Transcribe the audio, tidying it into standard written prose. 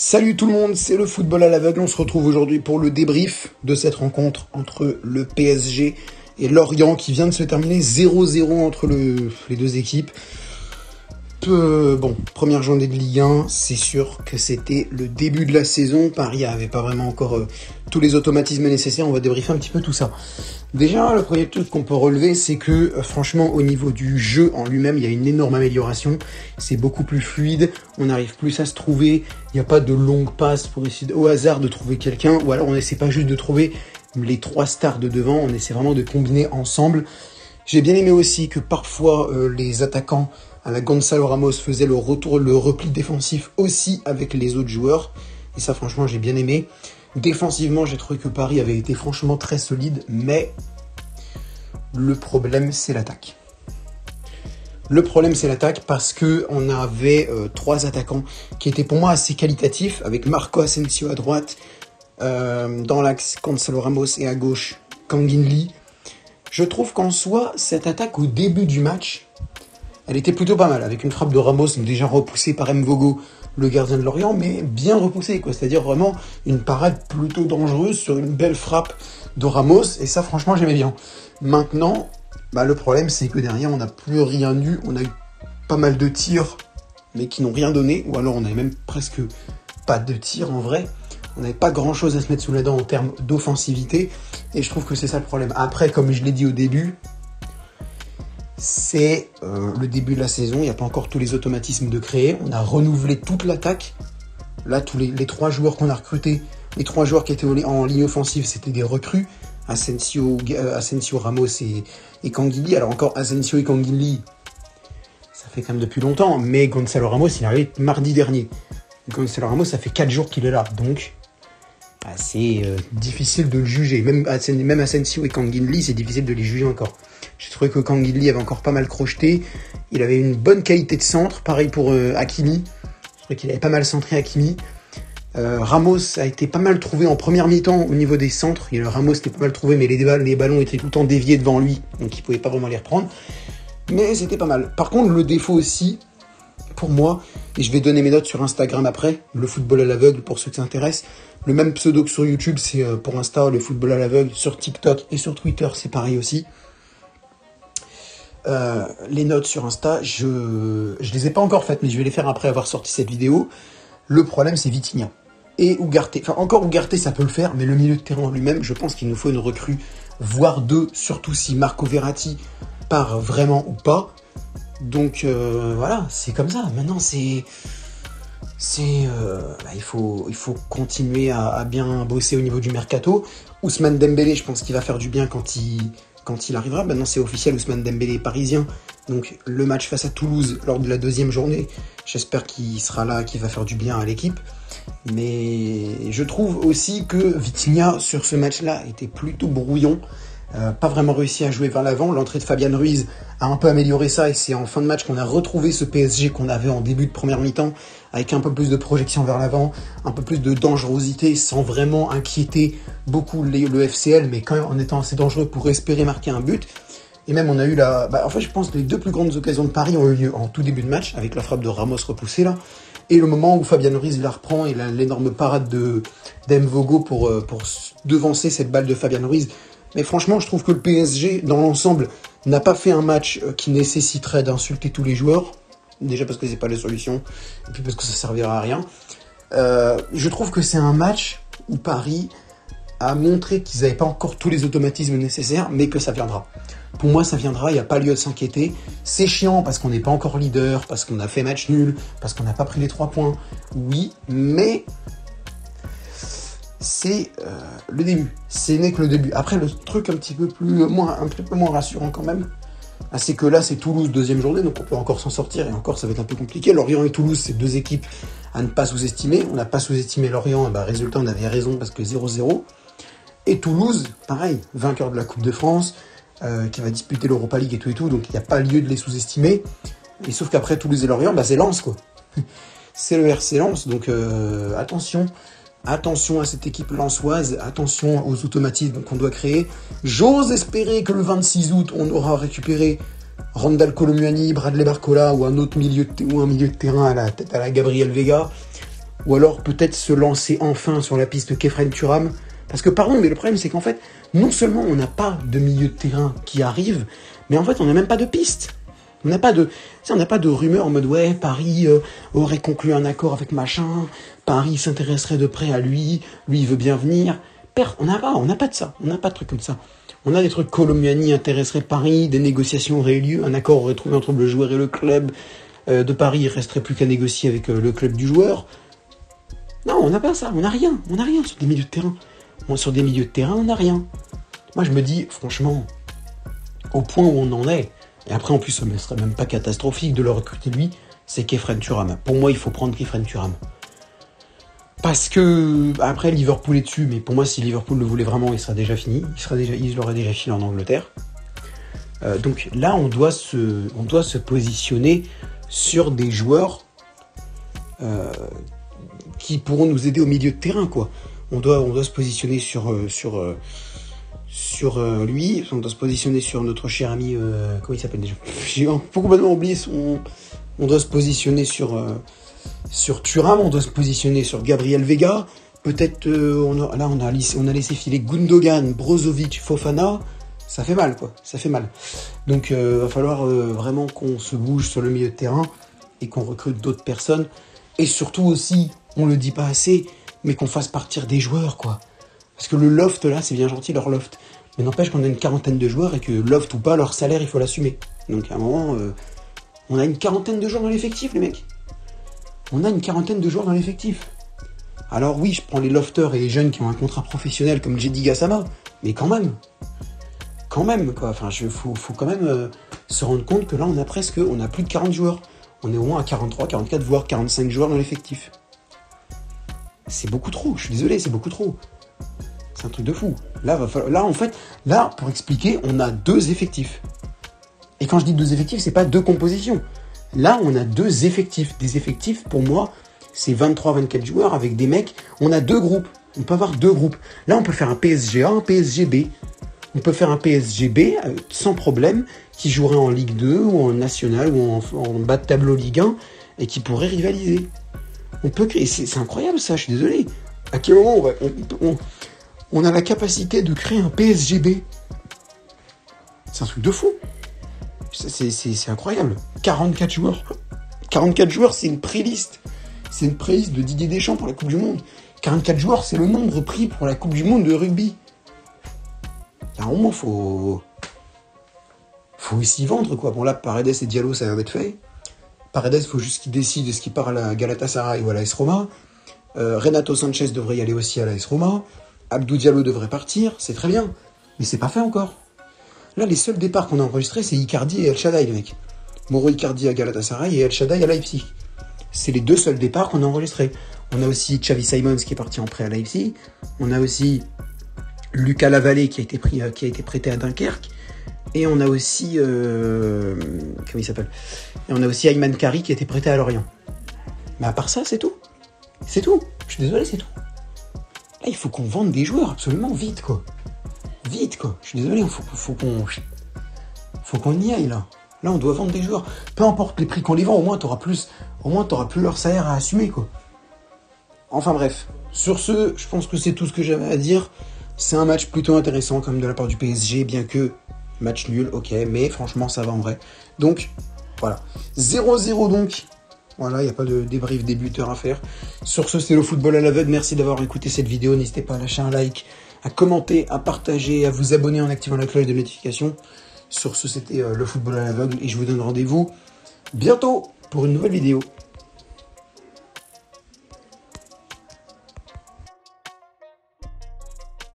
Salut tout le monde, c'est le football à l'aveugle. On se retrouve aujourd'hui pour le débrief de cette rencontre entre le PSG et Lorient qui vient de se terminer 0-0 entre les deux équipes. Première journée de Ligue 1, c'est sûr que c'était le début de la saison. Paris n'avait pas vraiment encore tous les automatismes nécessaires. On va débriefer un petit peu tout ça. Déjà, le premier truc qu'on peut relever, c'est que franchement, au niveau du jeu en lui-même, il y a une énorme amélioration. C'est beaucoup plus fluide, on arrive plus à se trouver. Il n'y a pas de longues passes pour essayer au hasard de trouver quelqu'un. Ou alors on n'essaie pas juste de trouver les trois stars de devant, on essaie vraiment de combiner ensemble. J'ai bien aimé aussi que parfois les attaquants à la Gonzalo Ramos faisaient le repli défensif aussi avec les autres joueurs. Et ça, franchement, j'ai bien aimé. Défensivement, j'ai trouvé que Paris avait été franchement très solide, mais le problème, c'est l'attaque. Le problème, c'est l'attaque parce qu'on avait trois attaquants qui étaient pour moi assez qualitatifs, avec Marco Asensio à droite, dans l'axe Gonzalo Ramos et à gauche Kang In Lee. Je trouve qu'en soi, cette attaque au début du match, elle était plutôt pas mal, avec une frappe de Ramos déjà repoussée par Mvogo, le gardien de Lorient, mais bien repoussée, quoi. C'est-à-dire vraiment une parade plutôt dangereuse sur une belle frappe de Ramos, et ça, franchement, j'aimais bien. Maintenant, le problème, c'est que derrière, on n'a plus rien eu. On a eu pas mal de tirs, mais qui n'ont rien donné, ou alors on n'avait même presque pas de tirs en vrai. On n'avait pas grand-chose à se mettre sous la dent en termes d'offensivité, et je trouve que c'est ça le problème. Après, comme je l'ai dit au début, c'est le début de la saison, il n'y a pas encore tous les automatismes de créer. On a renouvelé toute l'attaque. Là, tous les trois joueurs qu'on a recrutés, les trois joueurs qui étaient en ligne offensive, c'était des recrues. Asensio, Ramos et Kang In Lee. Alors encore Asensio et Kang In Lee, ça fait quand même depuis longtemps, mais Gonzalo Ramos, il est arrivé mardi dernier. Gonzalo Ramos, ça fait 4 jours qu'il est là, donc c'est difficile de le juger. Même Asensio et Kang In Lee, c'est difficile de les juger encore. J'ai trouvé que Kang In Lee avait encore pas mal crocheté. Il avait une bonne qualité de centre. Pareil pour Hakimi. Je trouvais qu'il avait pas mal centré Hakimi. Ramos a été pas mal trouvé en première mi-temps au niveau des centres. Ramos était pas mal trouvé, mais les ballons étaient tout le temps déviés devant lui. Donc il pouvait pas vraiment les reprendre. Mais c'était pas mal. Par contre, le défaut aussi, pour moi, et je vais donner mes notes sur Instagram après, le football à l'aveugle pour ceux qui s'intéressent. Le même pseudo que sur YouTube, c'est pour Insta, le football à l'aveugle. Sur TikTok et sur Twitter, c'est pareil aussi. Les notes sur Insta, je les ai pas encore faites, mais je vais les faire après avoir sorti cette vidéo. Le problème, c'est Vitinha et Ugarte. Enfin, encore Ugarte, ça peut le faire, mais le milieu de terrain en lui-même, je pense qu'il nous faut une recrue, voire deux, surtout si Marco Verratti part vraiment ou pas. Donc voilà, c'est comme ça. Maintenant, il faut continuer à bien bosser au niveau du mercato. Ousmane Dembélé, je pense qu'il va faire du bien quand il arrivera. Maintenant, c'est officiel, Ousmane Dembélé est parisien. Donc, le match face à Toulouse lors de la deuxième journée, j'espère qu'il sera là, qu'il va faire du bien à l'équipe. Mais je trouve aussi que Vitinha, sur ce match-là, était plutôt brouillon. Pas vraiment réussi à jouer vers l'avant. L'entrée de Fabian Ruiz a un peu amélioré ça, et c'est en fin de match qu'on a retrouvé ce PSG qu'on avait en début de première mi-temps, avec un peu plus de projection vers l'avant, un peu plus de dangerosité, sans vraiment inquiéter beaucoup le FCL, mais quand même en étant assez dangereux pour espérer marquer un but. Et même on a eu je pense que les deux plus grandes occasions de Paris ont eu lieu en tout début de match, avec la frappe de Ramos repoussée là, et le moment où Fabian Ruiz la reprend, et l'énorme parade d'Mvogo pour devancer cette balle de Fabian Ruiz. Mais franchement, je trouve que le PSG, dans l'ensemble, n'a pas fait un match qui nécessiterait d'insulter tous les joueurs. Déjà parce que c'est pas la solution, et puis parce que ça servira à rien. Je trouve que c'est un match où Paris a montré qu'ils n'avaient pas encore tous les automatismes nécessaires, mais que ça viendra. Pour moi, ça viendra, il n'y a pas lieu de s'inquiéter. C'est chiant parce qu'on n'est pas encore leader, parce qu'on a fait match nul, parce qu'on n'a pas pris les 3 points. Oui, mais c'est le début. Ce n'est que le début. Après, le truc un petit peu moins rassurant quand même, c'est que là, c'est Toulouse, deuxième journée, donc on peut encore s'en sortir, et encore, ça va être un peu compliqué. Lorient et Toulouse, c'est deux équipes à ne pas sous-estimer. On n'a pas sous-estimé Lorient, et résultat, on avait raison parce que 0-0. Et Toulouse, pareil, vainqueur de la Coupe de France, qui va disputer l'Europa League et tout, donc il n'y a pas lieu de les sous-estimer. Et sauf qu'après Toulouse et Lorient, c'est Lens, quoi. C'est le RC Lens, donc attention à cette équipe lensoise, attention aux automatismes qu'on doit créer. J'ose espérer que le 26 août, on aura récupéré Randal Kolo Muani, Bradley Barcola ou un milieu de terrain à la Gabriel Vega. Ou alors peut-être se lancer enfin sur la piste Khéphren Thuram. Parce que pardon, mais le problème c'est qu'en fait, non seulement on n'a pas de milieu de terrain qui arrive, mais en fait on n'a même pas de piste. On n'a pas de rumeur en mode ouais, Paris aurait conclu un accord avec machin, Paris s'intéresserait de près à lui il veut bien venir. On n'a pas de ça, on n'a pas de trucs comme ça. On a des trucs Colomiani intéresserait Paris, des négociations auraient eu lieu, un accord aurait trouvé entre le joueur et le club de Paris, il resterait plus qu'à négocier avec le club du joueur. Non, on n'a pas ça, on n'a rien sur des milieux de terrain. Sur des milieux de terrain, on n'a rien. Moi je me dis, franchement, au point où on en est, et après, en plus, ce ne serait même pas catastrophique de le recruter lui, c'est Khéphren Thuram. Pour moi, il faut prendre Khéphren Thuram. Parce que, après, Liverpool est dessus, mais pour moi, si Liverpool le voulait vraiment, il serait déjà fini. Il l'aurait déjà filé en Angleterre. Donc là, on doit se positionner sur des joueurs qui pourront nous aider au milieu de terrain, quoi. On doit se positionner sur lui, on doit se positionner sur notre cher ami, comment il s'appelle déjà? J'ai complètement oublié son... On doit se positionner sur Thuram, on doit se positionner sur Gabriel Vega, peut-être, on a laissé filer Gundogan, Brozovic, Fofana, ça fait mal, quoi, ça fait mal. Donc, va falloir vraiment qu'on se bouge sur le milieu de terrain et qu'on recrute d'autres personnes, et surtout aussi, on le dit pas assez, mais qu'on fasse partir des joueurs, quoi. Parce que le loft, là, c'est bien gentil, leur loft. Mais n'empêche qu'on a une quarantaine de joueurs et que loft ou pas, leur salaire, il faut l'assumer. Donc à un moment, on a une quarantaine de joueurs dans l'effectif, les mecs. On a une quarantaine de joueurs dans l'effectif. Alors oui, je prends les lofters et les jeunes qui ont un contrat professionnel comme Jedi Gassama, mais quand même, quoi. Enfin, faut quand même se rendre compte que là, on a plus de 40 joueurs. On est au moins à 43, 44, voire 45 joueurs dans l'effectif. C'est beaucoup trop, je suis désolé, c'est beaucoup trop. C'est un truc de fou. Là, pour expliquer, on a 2 effectifs. Et quand je dis 2 effectifs, c'est pas 2 compositions. Là, on a 2 effectifs. Des effectifs, pour moi, c'est 23-24 joueurs avec des mecs. On a 2 groupes. On peut avoir 2 groupes. Là, on peut faire un PSG A, un PSG B. On peut faire un PSG B sans problème, qui jouerait en Ligue 2 ou en National ou en bas de tableau Ligue 1 et qui pourrait rivaliser. On peut créer. C'est incroyable ça, je suis désolé. À quel moment on a la capacité de créer un PSGB. C'est un truc de fou. C'est incroyable. 44 joueurs. 44 joueurs, c'est une pré-liste. C'est une pré-liste de Didier Deschamps pour la Coupe du Monde. 44 joueurs, c'est le nombre pris pour la Coupe du Monde de rugby. Il y a un moment, faut aussi vendre, quoi. Bon, là, Paredes et Diallo, ça a l'air d'être fait. Paredes, faut juste qu'il décide est-ce qu'il part à la Galatasaray ou à l'AS Roma. Renato Sanchez devrait y aller aussi à l'AS Roma. Abdou Diallo devrait partir, c'est très bien. Mais c'est pas fait encore. Là, les seuls départs qu'on a enregistrés, c'est Icardi et El Shaddai, les mecs. Mauro Icardi à Galatasaray et El Shaddai à Leipzig. C'est les 2 seuls départs qu'on a enregistrés. On a aussi Xavi Simons qui est parti en prêt à Leipzig. On a aussi Lucas Lavallée qui a été prêté à Dunkerque. Et on a aussi... comment il s'appelle ? Et on a aussi Ayman Kari qui a été prêté à Lorient. Mais à part ça, c'est tout. C'est tout. Je suis désolé, c'est tout. Là, il faut qu'on vende des joueurs absolument vite, quoi. Vite, quoi. Je suis désolé, faut qu'on y aille, là. Là, on doit vendre des joueurs. Peu importe les prix qu'on les vend, au moins, t'auras plus leur salaire à assumer, quoi. Enfin, bref. Sur ce, je pense que c'est tout ce que j'avais à dire. C'est un match plutôt intéressant, comme de la part du PSG, bien que match nul, ok, mais franchement, ça va en vrai. Donc, voilà. 0-0, donc. Voilà, il n'y a pas de débrief des buteurs à faire. Sur ce, c'est le football à l'aveugle. Merci d'avoir écouté cette vidéo. N'hésitez pas à lâcher un like, à commenter, à partager, à vous abonner en activant la cloche de notification. Sur ce, c'était le football à l'aveugle et je vous donne rendez-vous bientôt pour une nouvelle vidéo.